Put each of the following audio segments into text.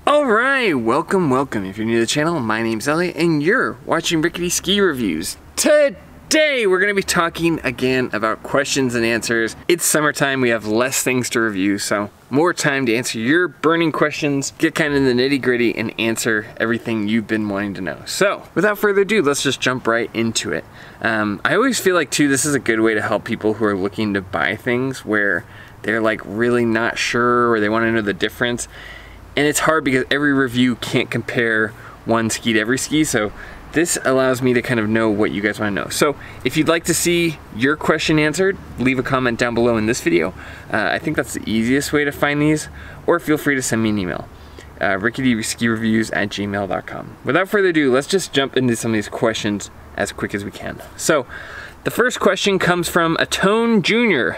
Alright, welcome. If you're new to the channel, my name's Elliott and you're watching Rickety Ski Reviews. Today we're going to be talking again about questions and answers. It's summertime, we have less things to review, so more time to answer your burning questions, get kind of in the nitty gritty and answer everything you've been wanting to know. So without further ado, let's just jump right into it. I always feel like too, this is a good way to help people who are looking to buy things where they're like really not sure or they want to know the difference. And it's hard because every review can't compare one ski to every ski, so this allows me to kind of know what you guys want to know. So if you'd like to see your question answered, leave a comment down below in this video. I think that's the easiest way to find these, or feel free to send me an email. ricketyskireviews@gmail.com. Without further ado, let's just jump into some of these questions as quick as we can. So the first question comes from Atone Jr.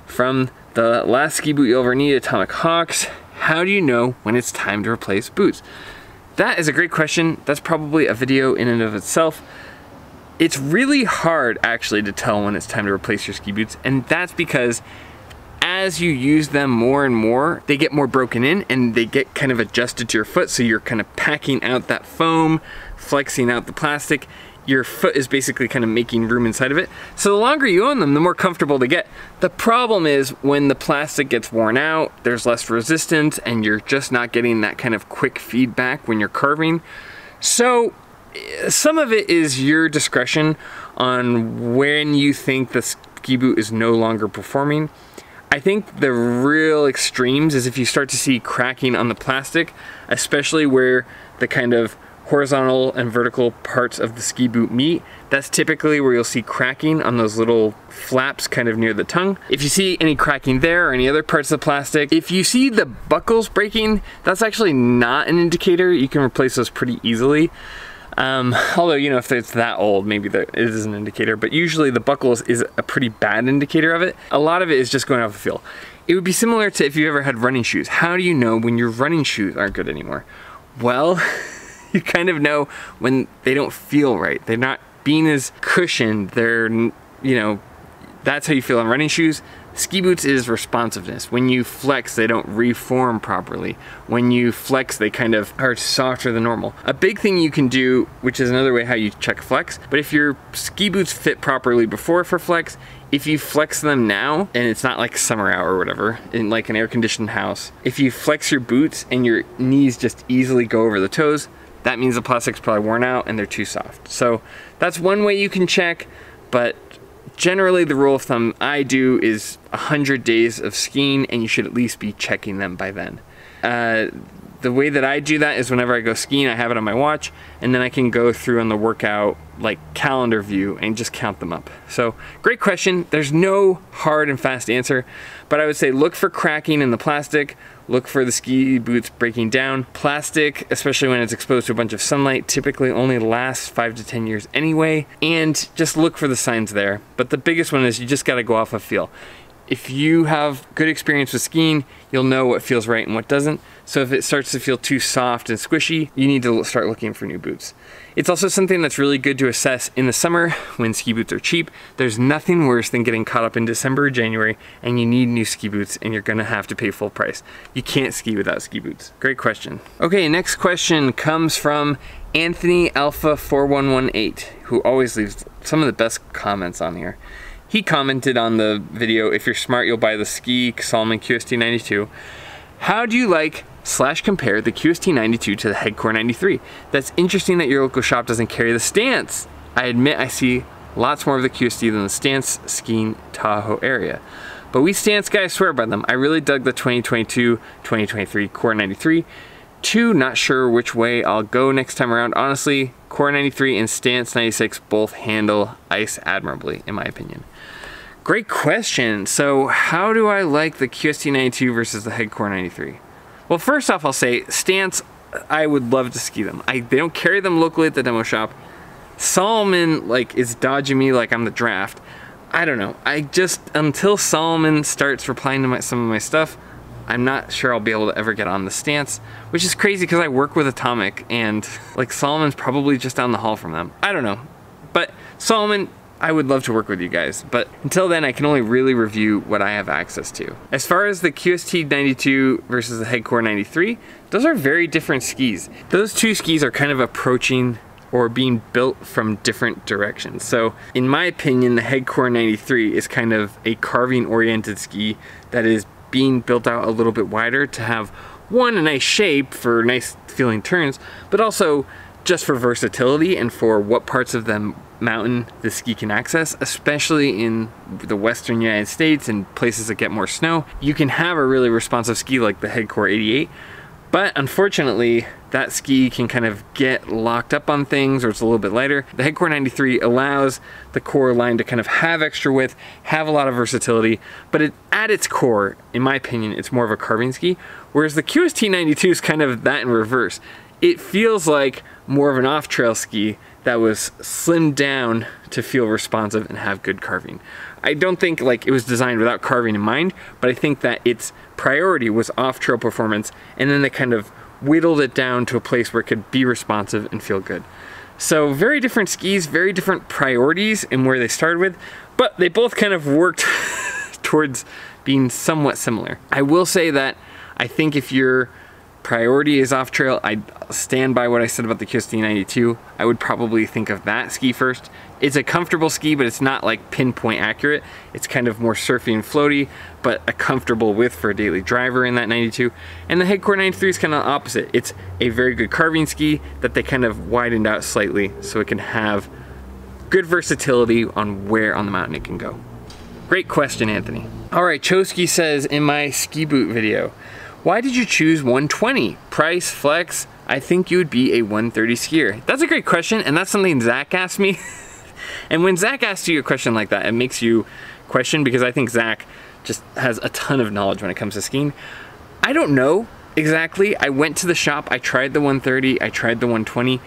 from the last ski boot you'll ever need, Atomic Hawks. How do you know when it's time to replace boots? That is a great question. That's probably a video in and of itself. It's really hard actually to tell when it's time to replace your ski boots, and that's because as you use them more and more, they get more broken in and they get kind of adjusted to your foot, so you're kind of packing out that foam, flexing out the plastic. Your foot is basically kind of making room inside of it. So the longer you own them, the more comfortable they get. The problem is when the plastic gets worn out, there's less resistance and you're just not getting that kind of quick feedback when you're carving. So some of it is your discretion on when you think the ski boot is no longer performing. I think the real extremes is if you start to see cracking on the plastic, especially where the kind of horizontal and vertical parts of the ski boot meet. That's typically where you'll see cracking on those little flaps kind of near the tongue. If you see any cracking there or any other parts of the plastic, if you see the buckles breaking, that's actually not an indicator. You can replace those pretty easily. Although, you know, if it's that old, maybe that is an indicator, but usually the buckles is a pretty bad indicator of it. A lot of it is just going off the feel. It would be similar to if you ever had running shoes. How do you know when your running shoes aren't good anymore? Well, you kind of know when they don't feel right. They're not being as cushioned. They're, you know, that's how you feel on running shoes. Ski boots is responsiveness. When you flex, they don't reform properly. When you flex, they kind of are softer than normal. A big thing you can do, which is another way how you check flex, but if your ski boots fit properly before for flex, if you flex them now, and it's not like summer out or whatever, in like an air-conditioned house, if you flex your boots and your knees just easily go over the toes, that means the plastic's probably worn out and they're too soft. So that's one way you can check, but generally the rule of thumb I do is 100 days of skiing and you should at least be checking them by then. The way that I do that is whenever I go skiing, I have it on my watch, and then I can go through on the workout like calendar view and just count them up. So great question. There's no hard and fast answer, but I would say look for cracking in the plastic, look for the ski boots breaking down. Plastic, especially when it's exposed to a bunch of sunlight, typically only lasts 5 to 10 years anyway, and just look for the signs there. But the biggest one is you just gotta go off of feel. If you have good experience with skiing, you'll know what feels right and what doesn't. So if it starts to feel too soft and squishy, you need to start looking for new boots. It's also something that's really good to assess in the summer when ski boots are cheap. There's nothing worse than getting caught up in December or January and you need new ski boots and you're gonna have to pay full price. You can't ski without ski boots. Great question. Okay, next question comes from Anthony Alpha 4118, who always leaves some of the best comments on here. He commented on the video, if you're smart, you'll buy the ski Salomon QST 92. How do you like / compare the QST 92 to the Headcore 93? That's interesting that your local shop doesn't carry the Stance. I admit I see lots more of the QST than the Stance skiing Tahoe area. But we Stance guys swear by them. I really dug the 2022-2023 Core 93. Not sure which way I'll go next time around. Honestly, Core 93 and Stance 96 both handle ice admirably, in my opinion. Great question. So how do I like the QST 92 versus the Headcore 93? Well, first off, I'll say Stance, I would love to ski them. They don't carry them locally at the demo shop. Salomon like is dodging me like I'm the draft. I don't know. Until Salomon starts replying to some of my stuff, I'm not sure I'll be able to ever get on the Stance, which is crazy because I work with Atomic and like Salomon's probably just down the hall from them. I don't know. But Salomon, I would love to work with you guys, but until then I can only really review what I have access to. As far as the QST 92 versus the Headcore 93, those are very different skis. Those two skis are kind of approaching or being built from different directions. So in my opinion, the Headcore 93 is kind of a carving oriented ski that is being built out a little bit wider to have one, a nice shape for nice feeling turns, but also just for versatility and for what parts of the mountain the ski can access, especially in the western United States and places that get more snow. You can have a really responsive ski like the Headcore 88, but unfortunately that ski can kind of get locked up on things, or it's a little bit lighter. The Headcore 93 allows the core line to kind of have extra width, have a lot of versatility, but at its core, in my opinion, it's more of a carving ski, whereas the QST 92 is kind of that in reverse. It feels like more of an off-trail ski that was slimmed down to feel responsive and have good carving. I don't think like it was designed without carving in mind, but I think that its priority was off-trail performance, and then they kind of whittled it down to a place where it could be responsive and feel good. So very different skis, very different priorities in where they started with, but they both kind of worked towards being somewhat similar. I will say that I think if your priority is off trail, I stand by what I said about the QST 92. I would probably think of that ski first. It's a comfortable ski, but it's not like pinpoint accurate. It's kind of more surfy and floaty, but a comfortable width for a daily driver in that 92. And the Headcore 93 is kind of opposite. It's a very good carving ski that they kind of widened out slightly so it can have good versatility on where on the mountain it can go. Great question, Anthony. All right, Chosky says, in my ski boot video, why did you choose 120? Price, flex, I think you would be a 130 skier. That's a great question, and that's something Zach asked me. And when Zach asks you a question like that, it makes you question, because I think Zach just has a ton of knowledge when it comes to skiing. I don't know exactly. I went to the shop, I tried the 130, I tried the 120.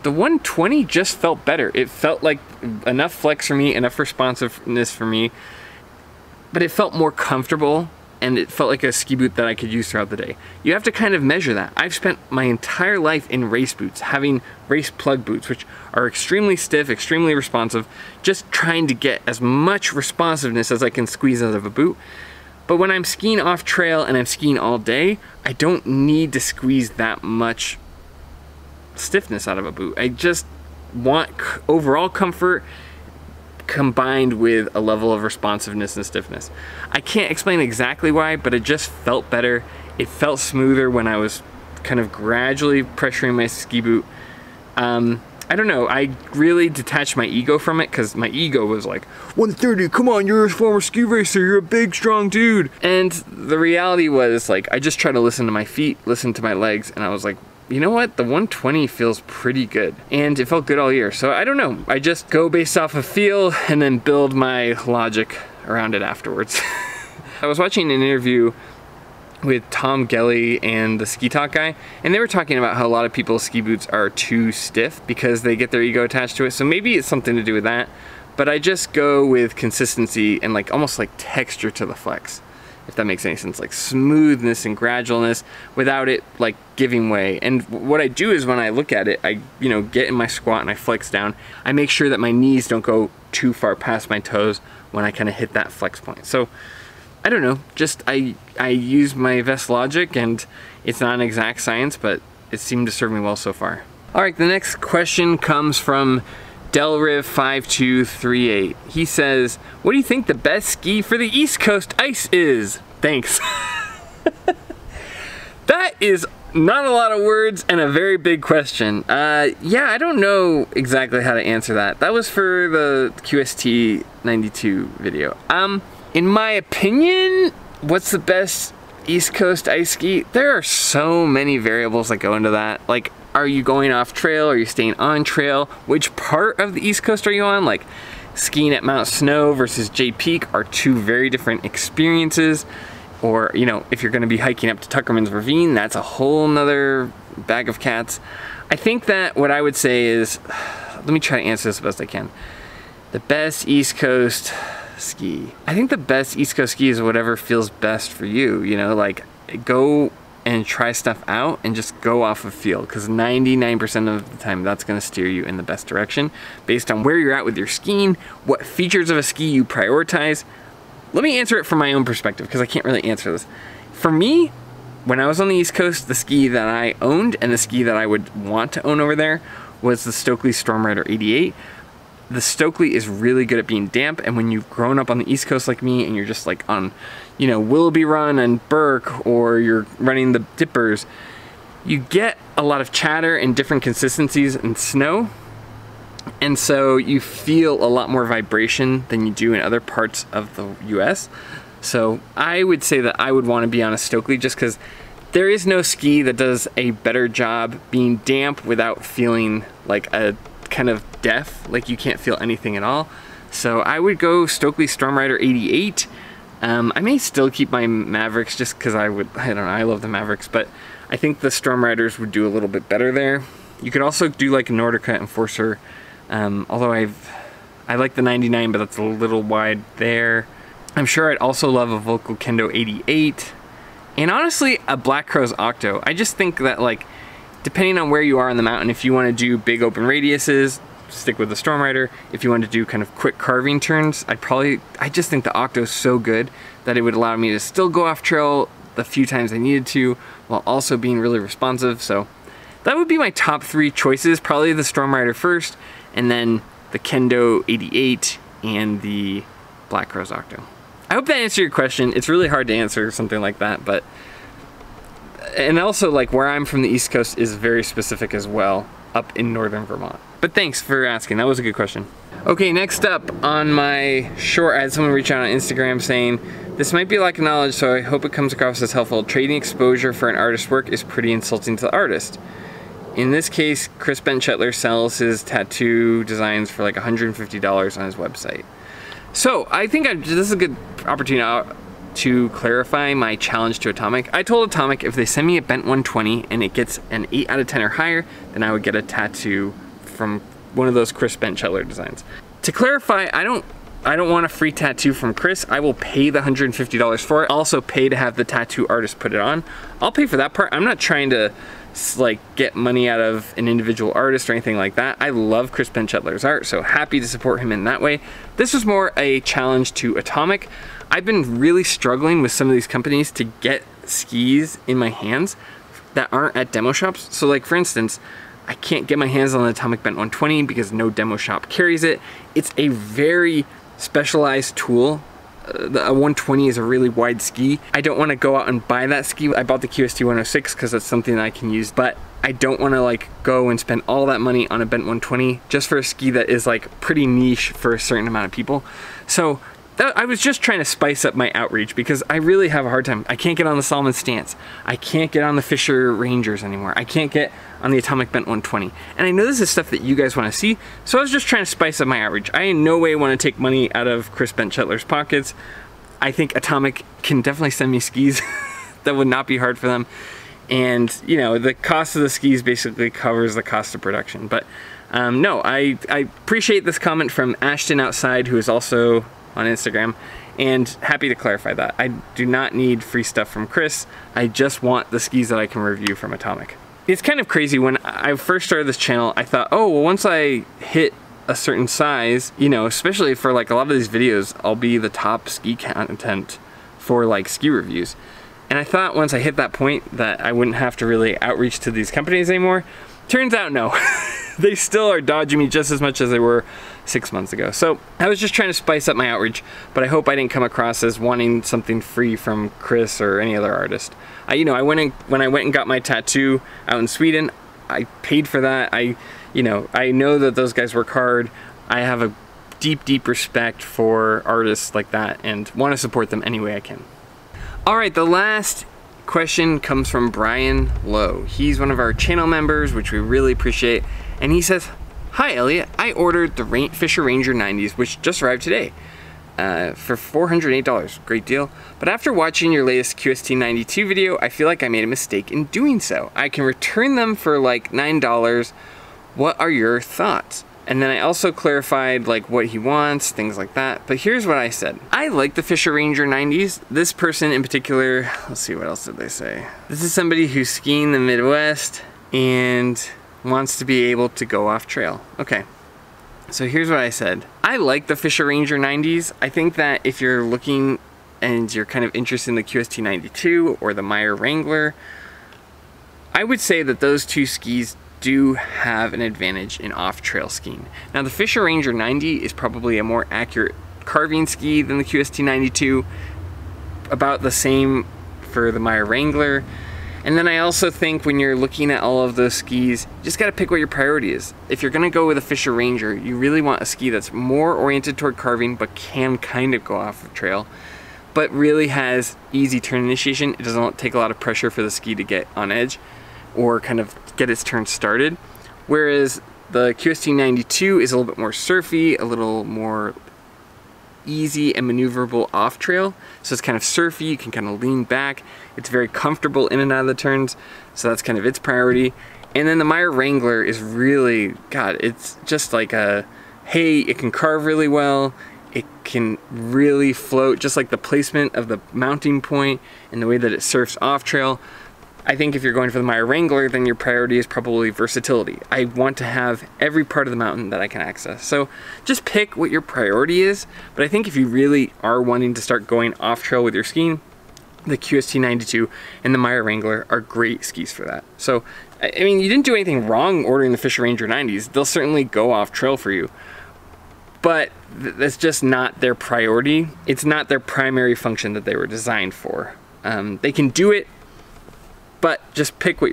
The 120 just felt better. It felt like enough flex for me, enough responsiveness for me, but it felt more comfortable, and it felt like a ski boot that I could use throughout the day. You have to kind of measure that. I've spent my entire life in race boots, having race plug boots, which are extremely stiff, extremely responsive, just trying to get as much responsiveness as I can squeeze out of a boot. But when I'm skiing off trail and I'm skiing all day, I don't need to squeeze that much stiffness out of a boot. I just want overall comfort combined with a level of responsiveness and stiffness. I can't explain exactly why, but it just felt better. It felt smoother when I was kind of gradually pressuring my ski boot. I don't know, I really detached my ego from it, because my ego was like, 130, come on, you're a former ski racer, you're a big, strong dude. And the reality was, like, I just tried to listen to my feet, listen to my legs, and I was like, you know what, the 120 feels pretty good. And it felt good all year, so I don't know. I just go based off of feel and then build my logic around it afterwards. I was watching an interview with Tom Gelly and the Ski Talk guy, and they were talking about how a lot of people's ski boots are too stiff because they get their ego attached to it, so maybe it's something to do with that, but I just go with consistency and like almost like texture to the flex, if that makes any sense, like smoothness and gradualness without it like giving way. And what I do is when I look at it, I get in my squat and I flex down. I make sure that my knees don't go too far past my toes when I kind of hit that flex point. So I don't know, just I use my vest logic, and it's not an exact science, but it seemed to serve me well so far. All right, the next question comes from Delriv5238. He says, what do you think the best ski for the East Coast ice is? Thanks. That is not a lot of words and a very big question. Yeah, I don't know exactly how to answer that. That was for the QST 92 video. In my opinion, what's the best East Coast ice ski? There are so many variables that go into that. Like, are you going off trail? Are you staying on trail? Which part of the East Coast are you on? Like, skiing at Mount Snow versus Jay Peak are two very different experiences. Or, if you're gonna be hiking up to Tuckerman's Ravine, that's a whole nother bag of cats. I think that what I would say is, let me try to answer this the best I can. The best East Coast ski. I think the best East Coast ski is whatever feels best for you, like go and try stuff out and just go off of feel, because 99% of the time that's going to steer you in the best direction based on where you're at with your skiing, what features of a ski you prioritize. Let me answer it from my own perspective, because I can't really answer this. For me, when I was on the East Coast, the ski that I owned and the ski that I would want to own over there was the Stockli Stormrider 88. The Stockli is really good at being damp, and when you've grown up on the East Coast like me and you're just like on, you know, Willoughby Run and Burke, or you're running the dippers, you get a lot of chatter and different consistencies in snow, and so you feel a lot more vibration than you do in other parts of the US. So I would say that I would want to be on a Stockli, just because there is no ski that does a better job being damp without feeling like a kind of death, like you can't feel anything at all. So I would go Stockli Stormrider 88. I may still keep my Mavericks, just because I don't know, I love the Mavericks, but I think the Stormriders would do a little bit better there. You could also do like a Nordica Enforcer, although I like the 99, but that's a little wide there. I'm sure I'd also love a Volkl Kendo 88, and honestly a Black Crowes Octo. I just think that, like, depending on where you are on the mountain, if you want to do big open radiuses, stick with the Stormrider. If you want to do kind of quick carving turns, I just think the Octo is so good that it would allow me to still go off trail the few times I needed to, while also being really responsive. So that would be my top 3 choices. Probably the Stormrider first, and then the Kendo 88 and the Black Crowes Octo. I hope that answered your question. It's really hard to answer something like that, but, and also, like, where I'm from, the East Coast is very specific as well, up in northern Vermont. But thanks for asking, that was a good question. Okay, next up on my short, I had someone reach out on Instagram saying, this might be lack of knowledge, so I hope it comes across as helpful. Trading exposure for an artist's work is pretty insulting to the artist. In this case, Chris Bentchetler sells his tattoo designs for like $150 on his website. So I think this is a good opportunity to clarify my challenge to Atomic. I told Atomic if they send me a bent 120 and it gets an 8 out of 10 or higher, then I would get a tattoo from one of those Chris Bentchetler designs. To clarify, I don't want a free tattoo from Chris. I will pay the $150 for it. I'll also pay to have the tattoo artist put it on. I'll pay for that part. I'm not trying to like get money out of an individual artist or anything like that. I love Chris Bentchetler's art, so happy to support him in that way. This was more a challenge to Atomic. I've been really struggling with some of these companies to get skis in my hands that aren't at demo shops. So like, for instance, I can't get my hands on the Atomic Bent 120 because no demo shop carries it. It's a very specialized tool. A 120 is a really wide ski. I don't want to go out and buy that ski. I bought the QST 106 because that's something that I can use, but I don't want to like go and spend all that money on a bent 120 just for a ski that is like pretty niche for a certain amount of people. So I was just trying to spice up my outreach because I really have a hard time. I can't get on the Salomon Stance. I can't get on the Fischer Rangers anymore. I can't get on the Atomic Bent 120. And I know this is stuff that you guys want to see, so I was just trying to spice up my outreach. I in no way want to take money out of Chris Bentchetler's pockets. I think Atomic can definitely send me skis that would not be hard for them. And, you know, the cost of the skis basically covers the cost of production. But no, I appreciate this comment from Ashton Outside, who is also on Instagram, and happy to clarify that. I do not need free stuff from Chris. I just want the skis that I can review from Atomic. It's kind of crazy. When I first started this channel, I thought, oh, well, once I hit a certain size, you know, especially for like a lot of these videos, I'll be the top ski content for like ski reviews. And I thought once I hit that point that I wouldn't have to really outreach to these companies anymore. Turns out no. They still are dodging me just as much as they were 6 months ago. So I was just trying to spice up my outreach, but I hope I didn't come across as wanting something free from Chris or any other artist. You know, when I went and got my tattoo out in Sweden, I paid for that. I know that those guys work hard. I have a deep, deep respect for artists like that and want to support them any way I can. All right, the last question comes from Brian Lowe. He's one of our channel members, which we really appreciate. And he says, hi Elliott, I ordered the Fischer Ranger 90s, which just arrived today for $408, great deal. But after watching your latest QST 92 video, I feel like I made a mistake in doing so. I can return them for like $9. What are your thoughts? And then I also clarified like what he wants, things like that. But here's what I said. I like the Fischer Ranger 90s. This person in particular, let's see, what else did they say? This is somebody who's skiing the Midwest and wants to be able to go off trail. Okay. So here's what I said. I like the Fischer Ranger 90s. I think that if you're looking and you're kind of interested in the QST 92 or the Meier Wrangler, I would say that those two skis do have an advantage in off-trail skiing. Now the Fischer Ranger 90 is probably a more accurate carving ski than the QST 92, about the same for the Meier Wrangler. And then I also think when you're looking at all of those skis, you just gotta pick what your priority is. If you're gonna go with a Fischer Ranger, you really want a ski that's more oriented toward carving, but can kind of go off the trail, but really has easy turn initiation. It doesn't take a lot of pressure for the ski to get on edge or kind of get its turn started. Whereas the QST 92 is a little bit more surfy, a little more easy and maneuverable off trail. So it's kind of surfy, you can kind of lean back. It's very comfortable in and out of the turns. So that's kind of its priority. And then the Meier Wrangler is really, God, it's just like a, hey, it can carve really well. It can really float, just like the placement of the mounting point and the way that it surfs off trail. I think if you're going for the Meier Wrangler, then your priority is probably versatility. I want to have every part of the mountain that I can access. So just pick what your priority is. But I think if you really are wanting to start going off trail with your skiing, the QST 92 and the Meier Wrangler are great skis for that. So, I mean, you didn't do anything wrong ordering the Fischer Ranger 90s. They'll certainly go off trail for you. But that's just not their priority. It's not their primary function that they were designed for. They can do it, but just pick what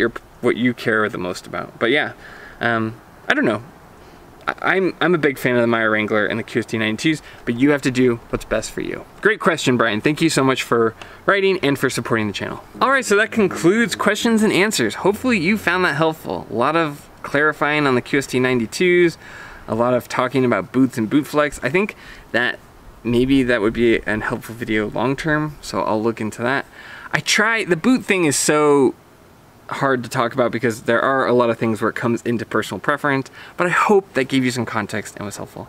you care the most about. But yeah, I don't know. I'm a big fan of the Meier Wrangler and the QST 92s, but you have to do what's best for you. Great question, Brian. Thank you so much for writing and for supporting the channel. All right, so that concludes questions and answers. Hopefully you found that helpful. A lot of clarifying on the QST 92s, a lot of talking about boots and boot flex. I think that maybe that would be a helpful video long-term, so I'll look into that. The boot thing is so hard to talk about because there are a lot of things where it comes into personal preference, but I hope that gave you some context and was helpful.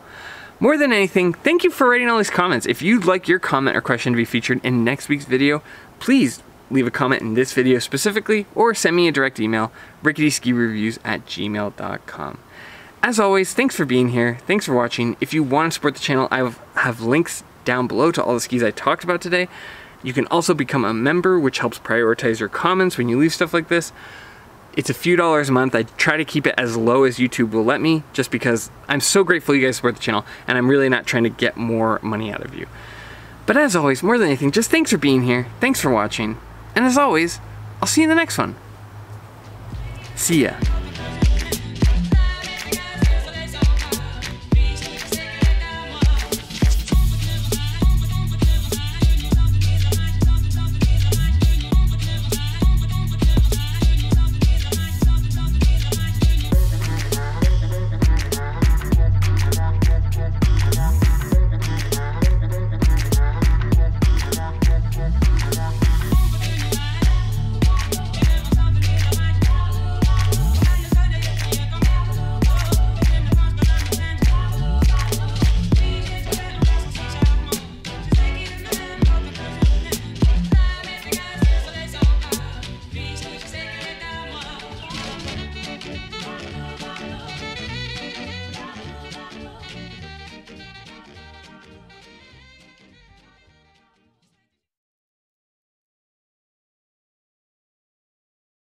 More than anything, thank you for writing all these comments. If you'd like your comment or question to be featured in next week's video, please leave a comment in this video specifically or send me a direct email, ricketyskireviews@gmail.com. As always, thanks for being here. Thanks for watching. If you want to support the channel, I have links down below to all the skis I talked about today. You can also become a member, which helps prioritize your comments when you leave stuff like this. It's a few dollars a month. I try to keep it as low as YouTube will let me, just because I'm so grateful you guys support the channel, and I'm really not trying to get more money out of you. But as always, more than anything, just thanks for being here. Thanks for watching. And as always, I'll see you in the next one. See ya.